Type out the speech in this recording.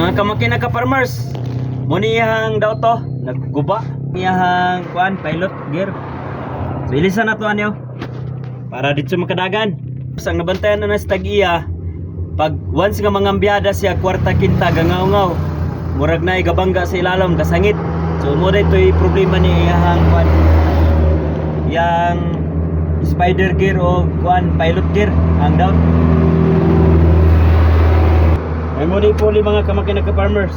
Mga kamakina ka farmers, muni iyang daw to nagguba iyang kuan pilot gear. So ilisan na to anyo para dito makadagan. Sang nabantayan na sa tag-iya, pag once nga mangambiyada siya kwarta kinta gangaw-ngaw, murag na igabangga sa ilalom kasangit. So mo dito problema ni iyang kuan, yang spider gear o kuan pilot gear ang down. Ay mo di puli mga kamakina ka farmers.